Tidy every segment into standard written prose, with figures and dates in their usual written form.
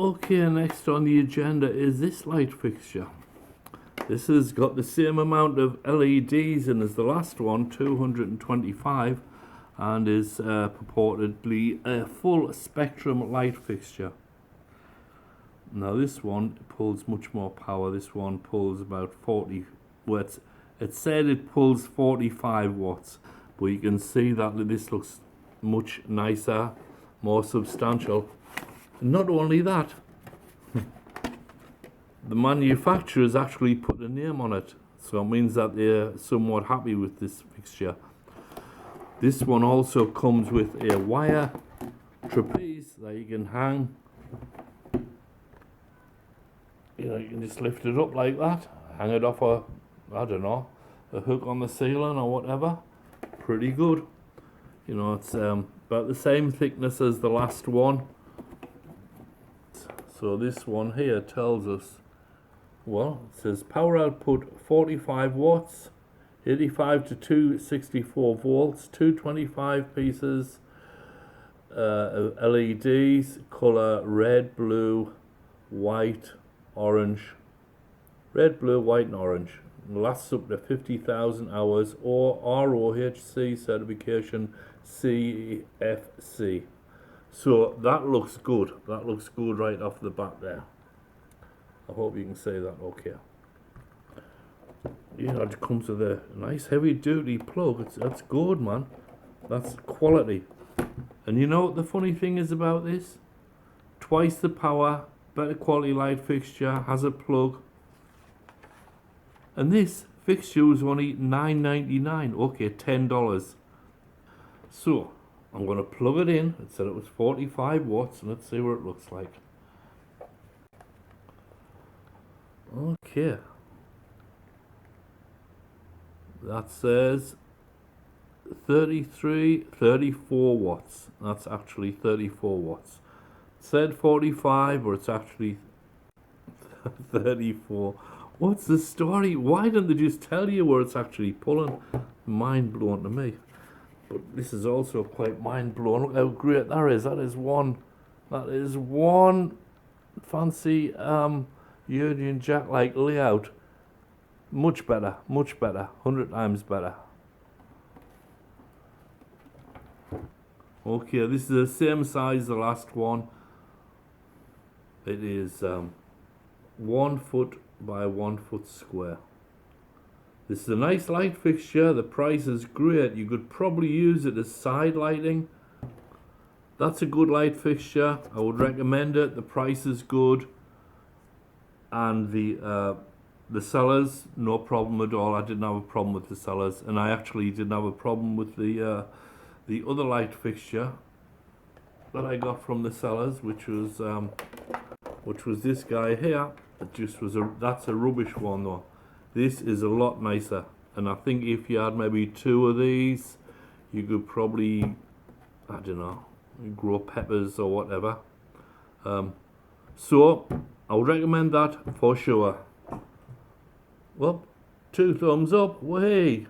Okay, next on the agenda is this light fixture. This has got the same amount of LEDs in as the last one, 225, and is purportedly a full spectrum light fixture. Now this one pulls much more power. This one pulls about 40 watts. It said it pulls 45 watts, but you can see that this looks much nicer, more substantial. Not only that, the manufacturers actually put a name on it, so it means that they're somewhat happy with this fixture. This one also comes with a wire trapeze that you can hang. You can just lift it up like that, hang it off a, I don't know, a hook on the ceiling or whatever. Pretty good. It's about the same thickness as the last one. So this one here tells us, well, it says power output 45 watts, 85 to 264 volts, 225 pieces of LEDs, color red, blue, white, orange. Red, blue, white and orange. Lasts up to 50,000 hours or ROHC certification CFC. So that looks good. That looks good right off the bat there. I hope you can say that okay. It comes with a nice heavy duty plug. That's good, man. That's quality. And you know what the funny thing is about this? Twice the power, better quality light fixture, has a plug. And this fixture was only $9.99. Okay, $10. So I'm going to plug it in. It said it was 45 watts, and let's see what it looks like. Okay. That says 34 watts. That's actually 34 watts. It said 45, but it's actually 34. What's the story? Why didn't they just tell you where it's actually pulling? Mind blown to me. But this is also quite mind blowing. Look how great that is. That is one fancy Union Jack like layout. Much better, 100 times better. Okay, this is the same size as the last one. It is 1 foot by 1 foot square. This is a nice light fixture. The price is great. You could probably use it as side lighting. That's a good light fixture. I would recommend it. The price is good, and the sellers, no problem at all. I didn't have a problem with the sellers, and I actually didn't have a problem with the other light fixture that I got from the sellers, which was this guy here. It just was that's a rubbish one though. This is a lot nicer, and I think if you had maybe 2 of these, you could probably, I don't know, grow peppers or whatever. So I would recommend that for sure. Well, 2 thumbs up. Way.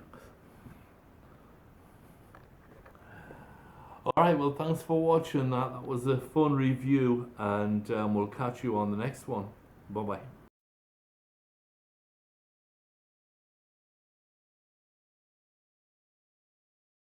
Alright, well, thanks for watching that. That was a fun review, and we'll catch you on the next one. Bye bye.